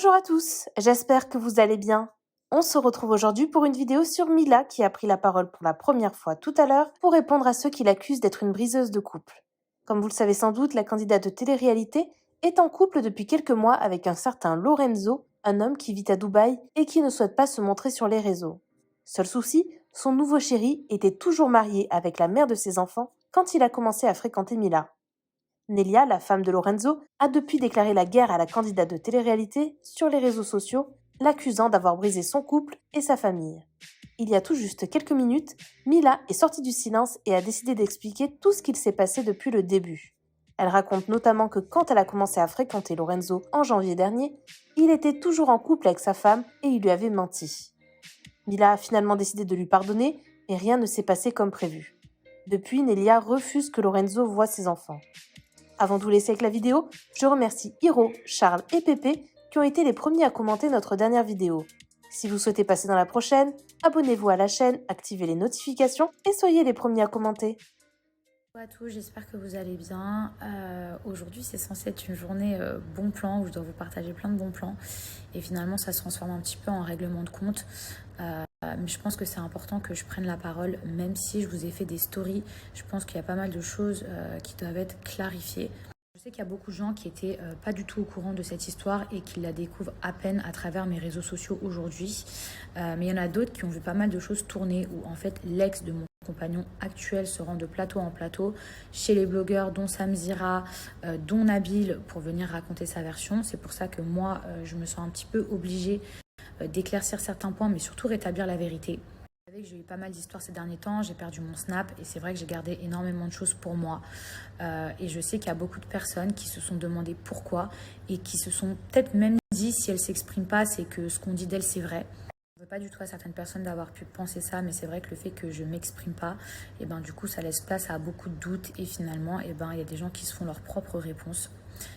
Bonjour à tous, j'espère que vous allez bien. On se retrouve aujourd'hui pour une vidéo sur Mila qui a pris la parole pour la première fois tout à l'heure pour répondre à ceux qui l'accusent d'être une briseuse de couple. Comme vous le savez sans doute, la candidate de télé-réalité est en couple depuis quelques mois avec un certain Lorenzo, un homme qui vit à Dubaï et qui ne souhaite pas se montrer sur les réseaux. Seul souci, son nouveau chéri était toujours marié avec la mère de ses enfants quand il a commencé à fréquenter Mila. Nelia, la femme de Lorenzo, a depuis déclaré la guerre à la candidate de télé-réalité sur les réseaux sociaux, l'accusant d'avoir brisé son couple et sa famille. Il y a tout juste quelques minutes, Mila est sortie du silence et a décidé d'expliquer tout ce qu'il s'est passé depuis le début. Elle raconte notamment que quand elle a commencé à fréquenter Lorenzo en janvier dernier, il était toujours en couple avec sa femme et il lui avait menti. Mila a finalement décidé de lui pardonner, mais rien ne s'est passé comme prévu. Depuis, Nelia refuse que Lorenzo voie ses enfants. Avant de vous laisser avec la vidéo, je remercie Hiro, Charles et Pépé qui ont été les premiers à commenter notre dernière vidéo. Si vous souhaitez passer dans la prochaine, abonnez-vous à la chaîne, activez les notifications et soyez les premiers à commenter. Bonjour à tous, j'espère que vous allez bien. Aujourd'hui c'est censé être une journée bon plan où je dois vous partager plein de bons plans et finalement ça se transforme un petit peu en règlement de compte. Mais je pense que c'est important que je prenne la parole, même si je vous ai fait des stories. Je pense qu'il y a pas mal de choses qui doivent être clarifiées. Je sais qu'il y a beaucoup de gens qui étaient pas du tout au courant de cette histoire et qui la découvrent à peine à travers mes réseaux sociaux aujourd'hui. Mais il y en a d'autres qui ont vu pas mal de choses tourner où en fait l'ex de mon compagnon actuel se rend de plateau en plateau chez les blogueurs dont Samzira, dont Nabil pour venir raconter sa version. C'est pour ça que moi je me sens un petit peu obligée d'éclaircir certains points mais surtout rétablir la vérité. Vous savez que j'ai eu pas mal d'histoires ces derniers temps, j'ai perdu mon Snap et c'est vrai que j'ai gardé énormément de choses pour moi. Et je sais qu'il y a beaucoup de personnes qui se sont demandé pourquoi et qui se sont peut-être même dit si elles ne s'expriment pas, c'est que ce qu'on dit d'elles c'est vrai. Je ne veux pas du tout à certaines personnes d'avoir pu penser ça, mais c'est vrai que le fait que je ne m'exprime pas, et ben, du coup ça laisse place à beaucoup de doutes et finalement il y a des gens qui se font leurs propres réponses.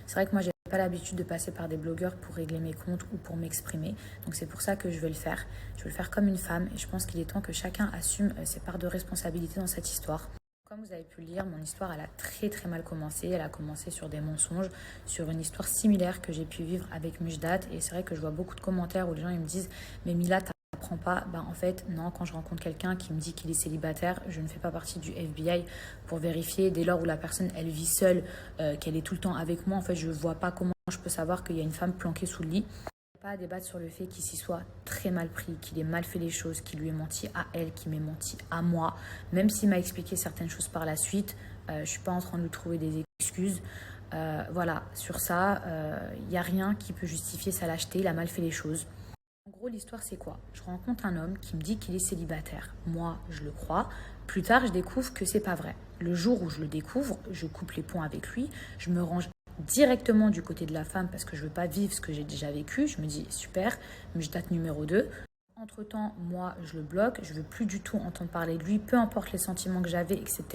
C'est vrai que moi j'ai pas l'habitude de passer par des blogueurs pour régler mes comptes ou pour m'exprimer. Donc c'est pour ça que je vais le faire. Je vais le faire comme une femme et je pense qu'il est temps que chacun assume ses parts de responsabilité dans cette histoire. Comme vous avez pu le lire, mon histoire elle a très mal commencé. Elle a commencé sur des mensonges, sur une histoire similaire que j'ai pu vivre avec Mujdat. Et c'est vrai que je vois beaucoup de commentaires où les gens ils me disent « Mais Mila, t'apprends pas ?» Ben en fait, non, quand je rencontre quelqu'un qui me dit qu'il est célibataire, je ne fais pas partie du FBI pour vérifier. Dès lors où la personne elle vit seule, qu'elle est tout le temps avec moi, en fait je ne vois pas comment je peux savoir qu'il y a une femme planquée sous le lit. Pas à débattre sur le fait qu'il s'y soit très mal pris, qu'il ait mal fait les choses, qu'il lui ait menti à elle, qu'il m'ait menti à moi. Même s'il m'a expliqué certaines choses par la suite, je ne suis pas en train de lui trouver des excuses. Voilà, sur ça, il n'y a rien qui peut justifier sa lâcheté, il a mal fait les choses. En gros, l'histoire, c'est quoi? Je rencontre un homme qui me dit qu'il est célibataire. Moi, je le crois. Plus tard, je découvre que c'est pas vrai. Le jour où je le découvre, je coupe les ponts avec lui, je me range directement du côté de la femme parce que je veux pas vivre ce que j'ai déjà vécu. Je me dis super, mais je date numéro 2. Entre-temps, moi, je le bloque. Je veux plus du tout entendre parler de lui, peu importe les sentiments que j'avais, etc.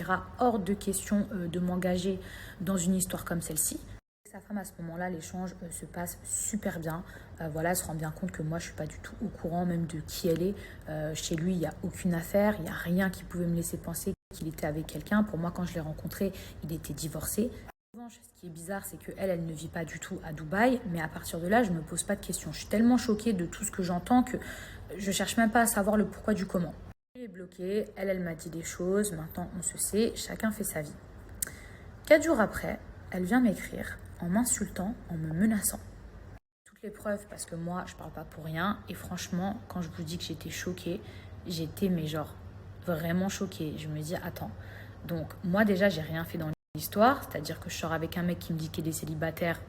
Hors de question de m'engager dans une histoire comme celle-ci. Sa femme, à ce moment-là, l'échange se passe super bien. Voilà, elle se rend bien compte que moi, je ne suis pas du tout au courant même de qui elle est. Chez lui, il n'y a aucune affaire, il n'y a rien qui pouvait me laisser penser qu'il était avec quelqu'un. Pour moi, quand je l'ai rencontré, il était divorcé. En revanche, ce qui est bizarre, c'est qu'elle ne vit pas du tout à Dubaï. Mais à partir de là, je ne me pose pas de questions. Je suis tellement choquée de tout ce que j'entends que je ne cherche même pas à savoir le pourquoi du comment. Elle est bloquée, elle m'a dit des choses. Maintenant, on se sait, chacun fait sa vie. 4 jours après, elle vient m'écrire en m'insultant, en me menaçant. Toutes les preuves, parce que moi, je parle pas pour rien. Et franchement, quand je vous dis que j'étais choquée, j'étais, mais genre, vraiment choquée. Je me dis, attends. Donc, moi, déjà, j'ai rien fait dans l'histoire. C'est-à-dire que je sors avec un mec qui me dit qu'il est célibataire.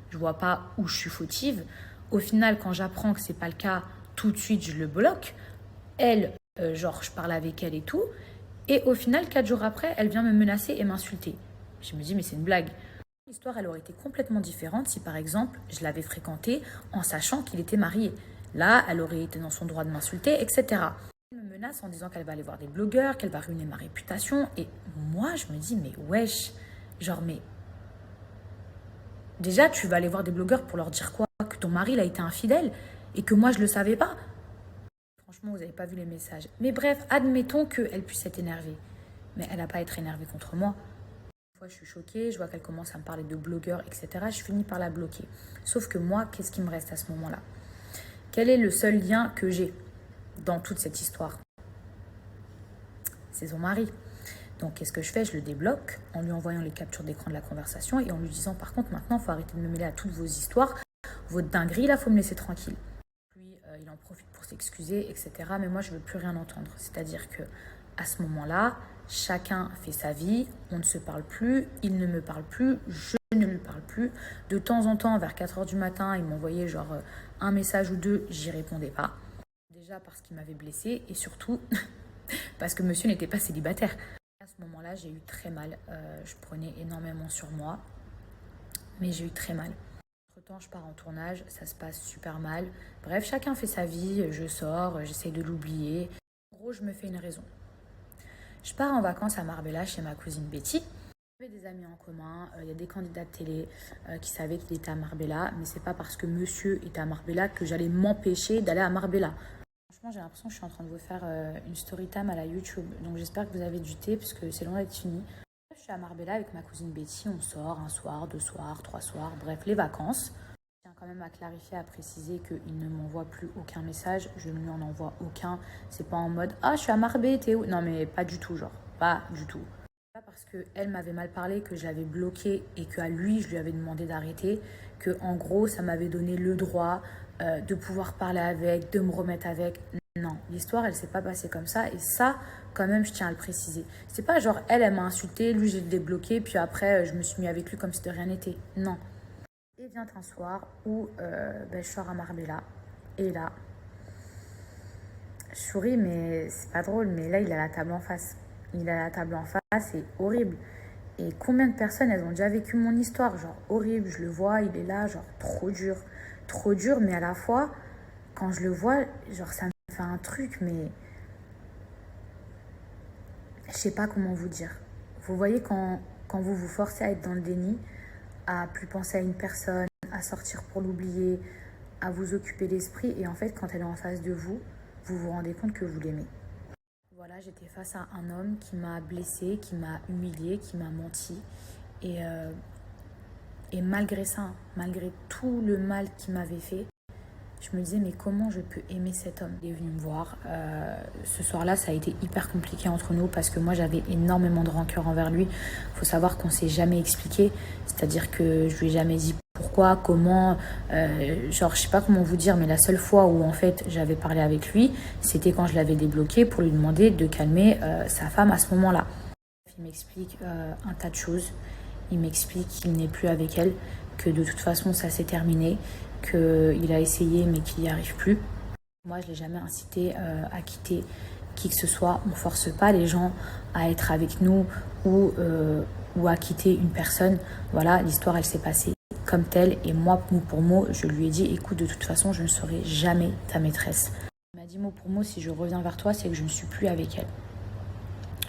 Je vois pas où je suis fautive. Au final, quand j'apprends que c'est pas le cas, tout de suite, je le bloque. Elle, genre, je parle avec elle et tout. Et au final, 4 jours après, elle vient me menacer et m'insulter. Je me dis, mais c'est une blague. L'histoire, elle aurait été complètement différente si, par exemple, je l'avais fréquenté en sachant qu'il était marié. Là, elle aurait été dans son droit de m'insulter, etc. Elle me menace en disant qu'elle va aller voir des blogueurs, qu'elle va ruiner ma réputation. Et moi, je me dis, mais wesh, genre, mais... Déjà, tu vas aller voir des blogueurs pour leur dire quoi? Que ton mari, il a été infidèle et que moi, je le savais pas? Franchement, vous n'avez pas vu les messages. Mais bref, admettons qu'elle puisse être énervée. Mais elle n'a pas à être énervée contre moi. Fois, je suis choquée, je vois qu'elle commence à me parler de blogueurs, etc. Je finis par la bloquer. Sauf que moi, qu'est-ce qui me reste à ce moment-là? Quel est le seul lien que j'ai dans toute cette histoire? C'est son mari. Donc, qu'est-ce que je fais? Je le débloque en lui envoyant les captures d'écran de la conversation et en lui disant, par contre, maintenant, il faut arrêter de me mêler à toutes vos histoires. Votre dinguerie, là, il faut me laisser tranquille. Puis, il en profite pour s'excuser, etc. Mais moi, je ne veux plus rien entendre. C'est-à-dire que à ce moment-là, chacun fait sa vie, on ne se parle plus, il ne me parle plus, je ne lui parle plus. De temps en temps, vers 4 h du matin, il m'envoyait genre un message ou deux, j'y répondais pas. Déjà parce qu'il m'avait blessée et surtout parce que monsieur n'était pas célibataire. À ce moment-là, j'ai eu très mal. Je prenais énormément sur moi, mais j'ai eu très mal. Entre-temps, je pars en tournage, ça se passe super mal. Bref, chacun fait sa vie, je sors, j'essaye de l'oublier. En gros, je me fais une raison. Je pars en vacances à Marbella chez ma cousine Betty. J'avais des amis en commun, il y a des candidats de télé qui savaient qu'il était à Marbella, mais c'est pas parce que monsieur était à Marbella que j'allais m'empêcher d'aller à Marbella. Franchement, j'ai l'impression que je suis en train de vous faire une story time à la YouTube, donc j'espère que vous avez du thé parce que c'est loin d'être fini. Je suis à Marbella avec ma cousine Betty, on sort un soir, 2 soirs, 3 soirs, bref, les vacances. Je tiens quand même à clarifier, à préciser qu'il ne m'envoie plus aucun message, je ne lui en envoie aucun. C'est pas en mode « Ah, je suis à Marbella, t'es où ?» Non, mais pas du tout, genre, pas du tout. Pas parce qu'elle m'avait mal parlé, que je l'avais bloqué et qu'à lui, je lui avais demandé d'arrêter, que en gros, ça m'avait donné le droit de pouvoir parler avec, de me remettre avec. Non, l'histoire, elle s'est pas passée comme ça et ça, quand même, je tiens à le préciser. C'est pas genre, elle m'a insulté, lui, j'ai débloqué, puis après, je me suis mis avec lui comme si de rien n'était. Non. Et vient un soir où je sors à Marbella. Et là, je souris, mais c'est pas drôle. Mais là, il a la table en face. Il a la table en face, c'est horrible. Et combien de personnes, elles ont déjà vécu mon histoire? Genre horrible, je le vois, il est là, genre trop dur. Trop dur, mais à la fois, quand je le vois, genre ça me fait un truc, mais je sais pas comment vous dire. Vous voyez quand vous vous forcez à être dans le déni, à plus penser à une personne, à sortir pour l'oublier, à vous occuper l'esprit. Et en fait, quand elle est en face de vous, vous vous rendez compte que vous l'aimez. Voilà, j'étais face à un homme qui m'a blessée, qui m'a humiliée, qui m'a menti. Et malgré ça, malgré tout le mal qu'il m'avait fait, je me disais, mais comment je peux aimer cet homme? Il est venu me voir. Ce soir-là, ça a été hyper compliqué entre nous parce que moi, j'avais énormément de rancœur envers lui. Il faut savoir qu'on ne s'est jamais expliqué. C'est-à-dire que je lui ai jamais dit pourquoi, comment. Genre, je sais pas comment vous dire, mais la seule fois où, en fait, j'avais parlé avec lui, c'était quand je l'avais débloqué pour lui demander de calmer sa femme à ce moment-là. Il m'explique un tas de choses. Il m'explique qu'il n'est plus avec elle, que de toute façon, ça s'est terminé, qu'il a essayé mais qu'il n'y arrive plus. Moi, je ne l'ai jamais incité à quitter qui que ce soit. On ne force pas les gens à être avec nous ou à quitter une personne. Voilà, l'histoire, elle s'est passée comme telle. Et moi, mot pour mot, je lui ai dit, écoute, de toute façon, je ne serai jamais ta maîtresse. Il m'a dit mot pour mot, si je reviens vers toi, c'est que je ne suis plus avec elle.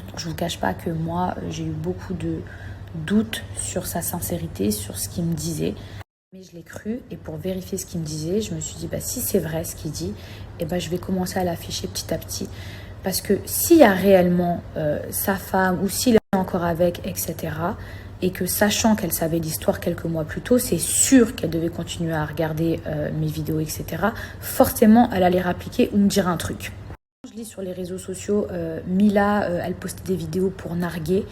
Donc, je ne vous cache pas que moi, j'ai eu beaucoup de doutes sur sa sincérité, sur ce qu'il me disait. Mais je l'ai cru et pour vérifier ce qu'il me disait, je me suis dit, si c'est vrai ce qu'il dit, je vais commencer à l'afficher petit à petit. Parce que s'il y a réellement sa femme ou s'il est encore avec, etc., et que sachant qu'elle savait l'histoire quelques mois plus tôt, c'est sûr qu'elle devait continuer à regarder mes vidéos, etc., forcément, elle allait rappliquer ou me dire un truc. Je lis sur les réseaux sociaux, Mila, elle postait des vidéos pour narguer.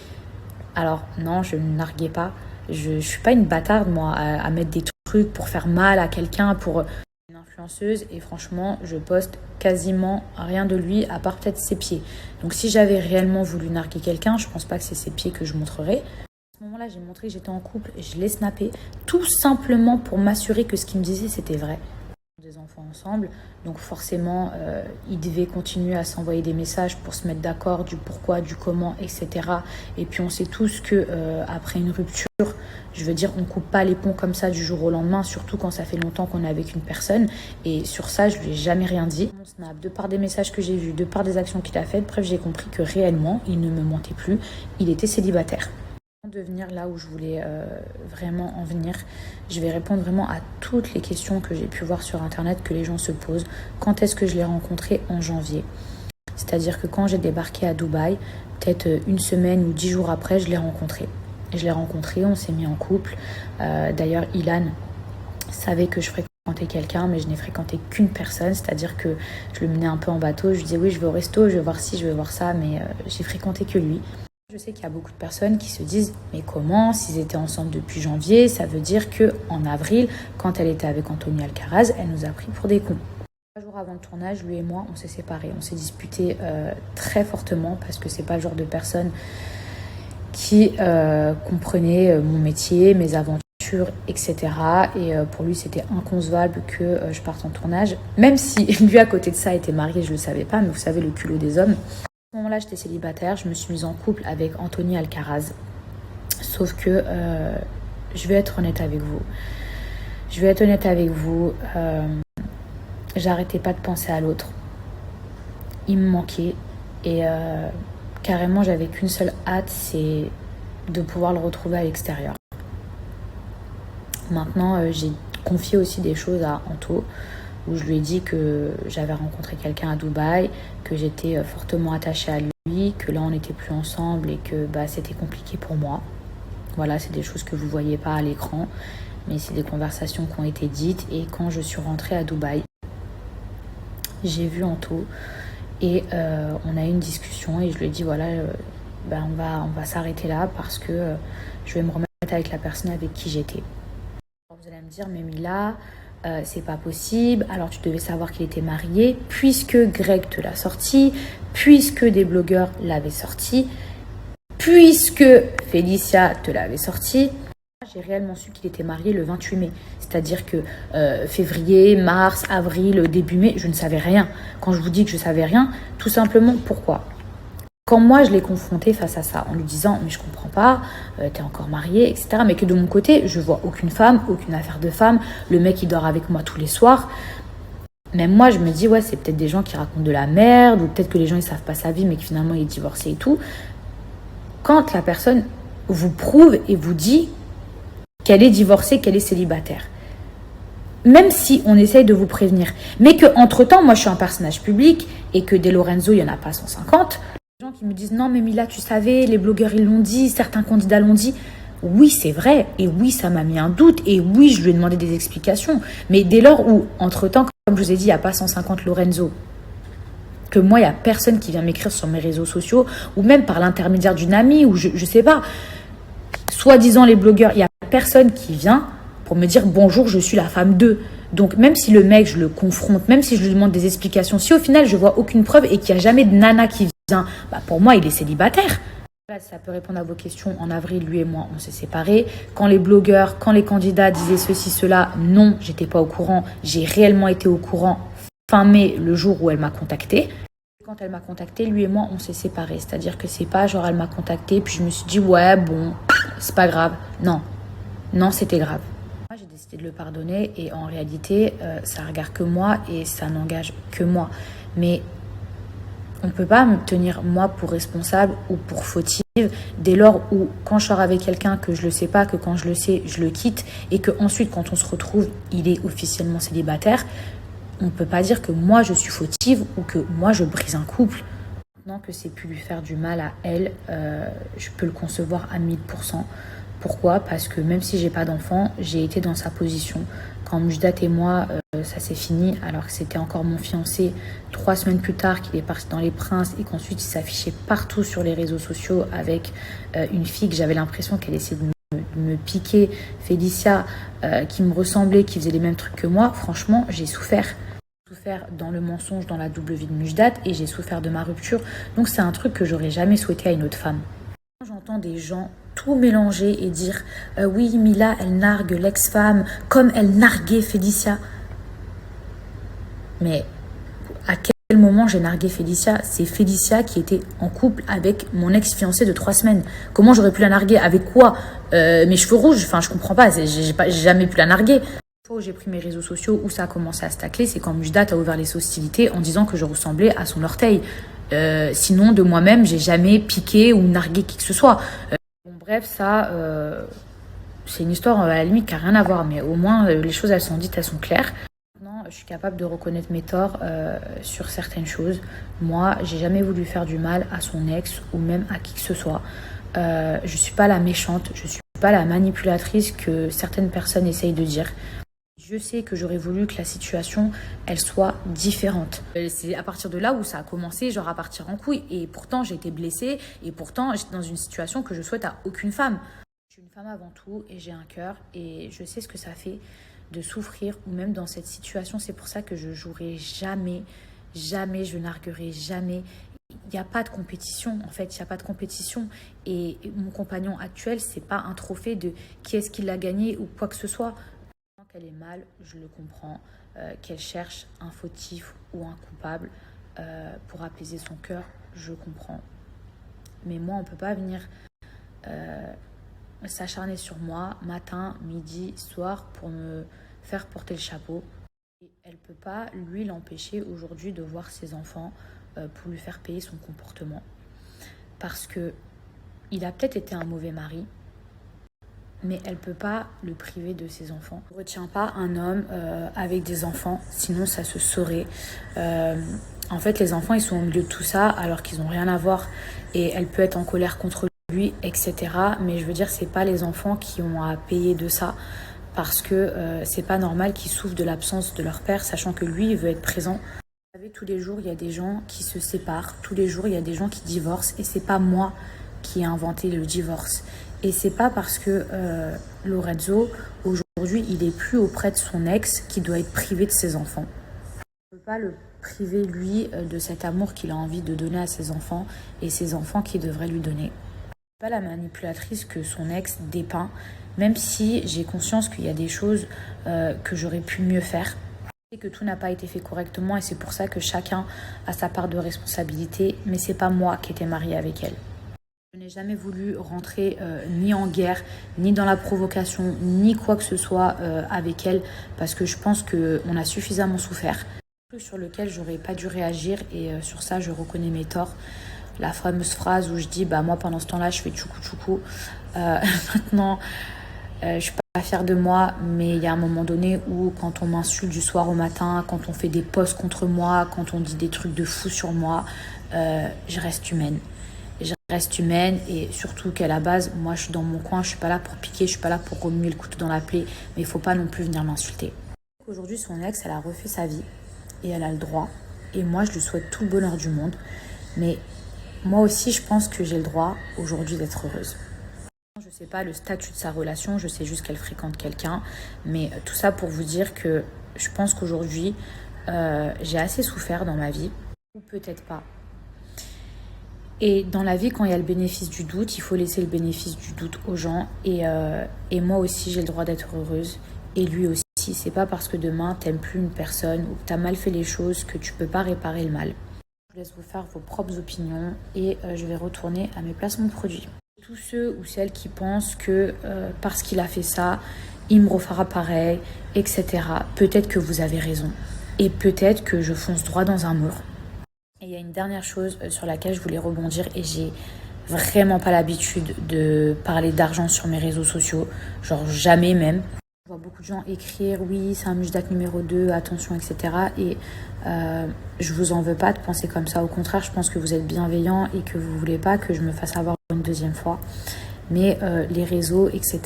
Alors non, je ne narguais pas. Je suis pas une bâtarde, moi, à mettre des trucs pour faire mal à quelqu'un, pour une influenceuse. Et franchement, je poste quasiment rien de lui, à part peut-être ses pieds. Donc si j'avais réellement voulu narguer quelqu'un, je pense pas que c'est ses pieds que je montrerais. À ce moment-là, j'ai montré que j'étais en couple et je l'ai snappé, tout simplement pour m'assurer que ce qu'il me disait, c'était vrai. Des enfants ensemble, donc forcément ils devaient continuer à s'envoyer des messages pour se mettre d'accord du pourquoi, du comment, etc. Et puis on sait tous que après une rupture, je veux dire, on coupe pas les ponts comme ça du jour au lendemain, surtout quand ça fait longtemps qu'on est avec une personne. Et sur ça, je lui ai jamais rien dit. Mon snap, de par des messages que j'ai vus, de par des actions qu'il a faites, bref, j'ai compris que réellement, il ne me mentait plus, il était célibataire. De venir là où je voulais vraiment en venir, je vais répondre vraiment à toutes les questions que j'ai pu voir sur internet, que les gens se posent. Quand est-ce que je l'ai rencontré? En janvier. C'est-à-dire que quand j'ai débarqué à Dubaï, peut-être une semaine ou 10 jours après, je l'ai rencontré. Je l'ai rencontré, on s'est mis en couple. D'ailleurs, Ilan savait que je fréquentais quelqu'un, mais je n'ai fréquenté qu'une personne, c'est-à-dire que je le menais un peu en bateau. Je lui disais oui, je vais au resto, je vais voir ci, je vais voir ça, mais j'ai fréquenté que lui. Je sais qu'il y a beaucoup de personnes qui se disent mais comment, s'ils étaient ensemble depuis janvier, ça veut dire que en avril, quand elle était avec Anthony Alcaraz, elle nous a pris pour des cons. 3 jours avant le tournage, lui et moi, on s'est séparés. On s'est disputés très fortement parce que c'est pas le genre de personne qui comprenait mon métier, mes aventures, etc. Et pour lui, c'était inconcevable que je parte en tournage. Même si lui, à côté de ça, était marié, je ne le savais pas, mais vous savez, le culot des hommes. À ce moment-là, j'étais célibataire, je me suis mise en couple avec Anthony Alcaraz. Sauf que, je vais être honnête avec vous. J'arrêtais pas de penser à l'autre. Il me manquait et carrément j'avais qu'une seule hâte, c'est de pouvoir le retrouver à l'extérieur. Maintenant, j'ai confié aussi des choses à Anto, où je lui ai dit que j'avais rencontré quelqu'un à Dubaï, que j'étais fortement attachée à lui, que là on n'était plus ensemble et que c'était compliqué pour moi. Voilà, c'est des choses que vous ne voyez pas à l'écran, mais c'est des conversations qui ont été dites. Et quand je suis rentrée à Dubaï, j'ai vu Anto et on a eu une discussion et je lui ai dit voilà, on va s'arrêter là parce que je vais me remettre avec la personne avec qui j'étais. Alors vous allez me dire mais Mila, c'est pas possible, alors tu devais savoir qu'il était marié puisque Greg te l'a sorti, puisque des blogueurs l'avaient sorti, puisque Félicia te l'avait sorti. J'ai réellement su qu'il était marié le 28 mai. C'est-à-dire que février, mars, avril, début mai, je ne savais rien. Quand je vous dis que je ne savais rien, tout simplement, pourquoi ? Quand moi, je l'ai confronté face à ça, en lui disant « mais je comprends pas, t'es encore marié, etc. » Mais que de mon côté, je vois aucune femme, aucune affaire de femme. Le mec, il dort avec moi tous les soirs. Même moi, je me dis « ouais, c'est peut-être des gens qui racontent de la merde, ou peut-être que les gens, ils savent pas sa vie, mais que finalement, il est divorcé et tout. » Quand la personne vous prouve et vous dit qu'elle est divorcée, qu'elle est célibataire. Même si on essaye de vous prévenir. Mais qu'entre-temps, moi, je suis un personnage public et que des Lorenzo, il n'y en a pas 150. Les gens qui me disent « non, mais Mila, tu savais, les blogueurs, ils l'ont dit, certains candidats l'ont dit. » Oui, c'est vrai. Et oui, ça m'a mis un doute. Et oui, je lui ai demandé des explications. Mais dès lors où, entre-temps, comme je vous ai dit, il n'y a pas 150 Lorenzo, que moi, il n'y a personne qui vient m'écrire sur mes réseaux sociaux ou même par l'intermédiaire d'une amie ou je ne sais pas. Soi-disant les blogueurs, il n'y a personne qui vient pour me dire bonjour, je suis la femme d'eux. Donc même si le mec, je le confronte, même si je lui demande des explications, si au final je vois aucune preuve et qu'il n'y a jamais de nana qui vient, pour moi il est célibataire. Ça peut répondre à vos questions. En avril, lui et moi, on s'est séparés. Quand les blogueurs, quand les candidats disaient ceci, cela, non, j'étais pas au courant. J'ai réellement été au courant fin mai, le jour où elle m'a contactée. Quand elle m'a contactée, lui et moi, on s'est séparés. C'est-à-dire que c'est pas genre elle m'a contactée, puis je me suis dit ouais, bon, c'est pas grave. Non, c'était grave. Moi, j'ai décidé de le pardonner et en réalité, ça regarde que moi et ça n'engage que moi. Mais on peut pas me tenir moi pour responsable ou pour fautive dès lors où quand je sors avec quelqu'un que je le sais pas, que quand je le sais, je le quitte et que ensuite quand on se retrouve, il est officiellement célibataire. On ne peut pas dire que moi je suis fautive ou que moi je brise un couple. Maintenant que c'est pu lui faire du mal à elle, je peux le concevoir à 1000%. Pourquoi ? Parce que même si j'ai pas d'enfant, j'ai été dans sa position. Quand Mujdat et moi, ça s'est fini, alors que c'était encore mon fiancé, 3 semaines plus tard qu'il est parti dans Les Princes et qu'ensuite il s'affichait partout sur les réseaux sociaux avec une fille que j'avais l'impression qu'elle essayait de me piquer, Félicia, qui me ressemblait, qui faisait les mêmes trucs que moi. Franchement, j'ai souffert. J'ai souffert dans le mensonge, dans la double vie de Mujdat et j'ai souffert de ma rupture. Donc c'est un truc que j'aurais jamais souhaité à une autre femme. Quand j'entends des gens tout mélanger et dire oui, Mila, elle nargue l'ex-femme comme elle narguait Félicia. Mais à quel moment j'ai nargué Félicia ? C'est Félicia qui était en couple avec mon ex-fiancé de 3 semaines. Comment j'aurais pu la narguer ? Avec quoi ? Mes cheveux rouges ? Enfin, je comprends pas. J'ai jamais pu la narguer. Où j'ai pris mes réseaux sociaux, où ça a commencé à se tacler, c'est quand Mujdat a ouvert les hostilités en disant que je ressemblais à son orteil. Sinon, de moi-même, j'ai jamais piqué ou nargué qui que ce soit. Bref, ça, c'est une histoire à la limite qui n'a rien à voir, mais au moins, les choses, elles sont dites, elles sont claires. Maintenant, je suis capable de reconnaître mes torts sur certaines choses. Moi, j'ai jamais voulu faire du mal à son ex ou même à qui que ce soit. Je suis pas la méchante, je suis pas la manipulatrice que certaines personnes essayent de dire. Je sais que j'aurais voulu que la situation, elle soit différente. C'est à partir de là où ça a commencé, genre à partir en couille. Et pourtant, j'ai été blessée. Et pourtant, j'étais dans une situation que je souhaite à aucune femme. Je suis une femme avant tout et j'ai un cœur. Et je sais ce que ça fait de souffrir ou même dans cette situation. C'est pour ça que je jouerai jamais, jamais, je narguerai jamais. Il n'y a pas de compétition, en fait, il n'y a pas de compétition. Et mon compagnon actuel, c'est pas un trophée de qui est-ce qui l'a gagné ou quoi que ce soit. Qu'elle est mal, je le comprends, qu'elle cherche un fautif ou un coupable pour apaiser son cœur, je comprends. Mais moi, on ne peut pas venir s'acharner sur moi matin, midi, soir pour me faire porter le chapeau. Et elle ne peut pas, lui, l'empêcher aujourd'hui de voir ses enfants pour lui faire payer son comportement. Parce que il a peut-être été un mauvais mari, mais elle ne peut pas le priver de ses enfants. On ne retient pas un homme avec des enfants, sinon ça se saurait. En fait, les enfants, ils sont au milieu de tout ça alors qu'ils n'ont rien à voir. Et elle peut être en colère contre lui, etc. Mais je veux dire, c'est pas les enfants qui ont à payer de ça. Parce que c'est pas normal qu'ils souffrent de l'absence de leur père, sachant que lui, il veut être présent. Vous savez, tous les jours, il y a des gens qui se séparent. Tous les jours, il y a des gens qui divorcent. Et c'est pas moi qui ai inventé le divorce. Et c'est pas parce que Lorenzo, aujourd'hui, il est plus auprès de son ex qui doit être privé de ses enfants. On ne peut pas le priver, lui, de cet amour qu'il a envie de donner à ses enfants et ses enfants qui devraient lui donner. Je ne suis pas la manipulatrice que son ex dépeint, même si j'ai conscience qu'il y a des choses que j'aurais pu mieux faire. Et que tout n'a pas été fait correctement et c'est pour ça que chacun a sa part de responsabilité, mais c'est pas moi qui étais mariée avec elle. Je n'ai jamais voulu rentrer ni en guerre, ni dans la provocation, ni quoi que ce soit avec elle, parce que je pense qu'on a suffisamment souffert. Un truc sur lequel j'aurais pas dû réagir et sur ça je reconnais mes torts. La fameuse phrase où je dis bah moi pendant ce temps-là je fais tchoukou tchoukou. Maintenant je suis pas fière de moi, mais il y a un moment donné où quand on m'insulte du soir au matin, quand on fait des posts contre moi, quand on dit des trucs de fou sur moi, je reste humaine. Je reste humaine et surtout qu'à la base, moi je suis dans mon coin, je suis pas là pour piquer, je suis pas là pour remuer le couteau dans la plaie, mais il faut pas non plus venir m'insulter. Aujourd'hui, son ex, elle a refait sa vie et elle a le droit. Et moi, je lui souhaite tout le bonheur du monde. Mais moi aussi, je pense que j'ai le droit aujourd'hui d'être heureuse. Je ne sais pas le statut de sa relation, je sais juste qu'elle fréquente quelqu'un. Mais tout ça pour vous dire que je pense qu'aujourd'hui, j'ai assez souffert dans ma vie. Ou peut-être pas. Et dans la vie, quand il y a le bénéfice du doute, il faut laisser le bénéfice du doute aux gens. Et moi aussi, j'ai le droit d'être heureuse. Et lui aussi. C'est pas parce que demain, t'aimes plus une personne ou que t'as mal fait les choses que tu peux pas réparer le mal. Je vous laisse vous faire vos propres opinions et je vais retourner à mes placements de produits. Tous ceux ou celles qui pensent que parce qu'il a fait ça, il me refera pareil, etc. Peut-être que vous avez raison. Et peut-être que je fonce droit dans un mur. Et il y a une dernière chose sur laquelle je voulais rebondir et j'ai vraiment pas l'habitude de parler d'argent sur mes réseaux sociaux, genre jamais même. Je vois beaucoup de gens écrire oui c'est un Mujdak numéro 2, attention etc. Et je vous en veux pas de penser comme ça, au contraire je pense que vous êtes bienveillants et que vous voulez pas que je me fasse avoir une deuxième fois. Mais les réseaux etc.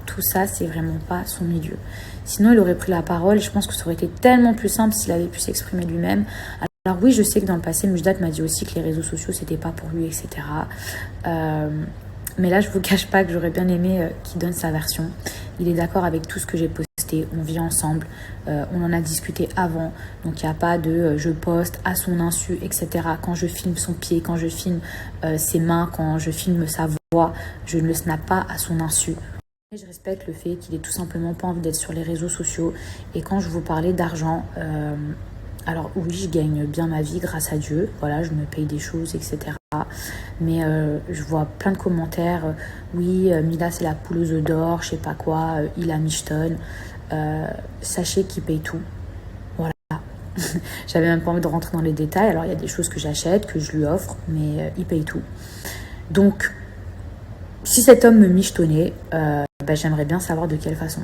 tout ça c'est vraiment pas son milieu. Sinon il aurait pris la parole et je pense que ça aurait été tellement plus simple s'il avait pu s'exprimer lui-même. Alors oui, je sais que dans le passé, Mujdat m'a dit aussi que les réseaux sociaux, c'était pas pour lui, etc. Mais là, je vous cache pas que j'aurais bien aimé qu'il donne sa version. Il est d'accord avec tout ce que j'ai posté. On vit ensemble. On en a discuté avant. Donc, il n'y a pas de je poste à son insu, etc. Quand je filme son pied, quand je filme ses mains, quand je filme sa voix, je ne le snap pas à son insu. Et je respecte le fait qu'il ait tout simplement pas envie d'être sur les réseaux sociaux. Et quand je vous parlais d'argent... alors oui, je gagne bien ma vie grâce à Dieu, voilà, je me paye des choses, etc. Mais je vois plein de commentaires, oui, Mila c'est la poule aux œufs d'or, je sais pas quoi, il a michetonne. Sachez qu'il paye tout, voilà. J'avais même pas envie de rentrer dans les détails, alors il y a des choses que j'achète, que je lui offre, mais il paye tout. Donc, si cet homme me michetonnait, j'aimerais bien savoir de quelle façon.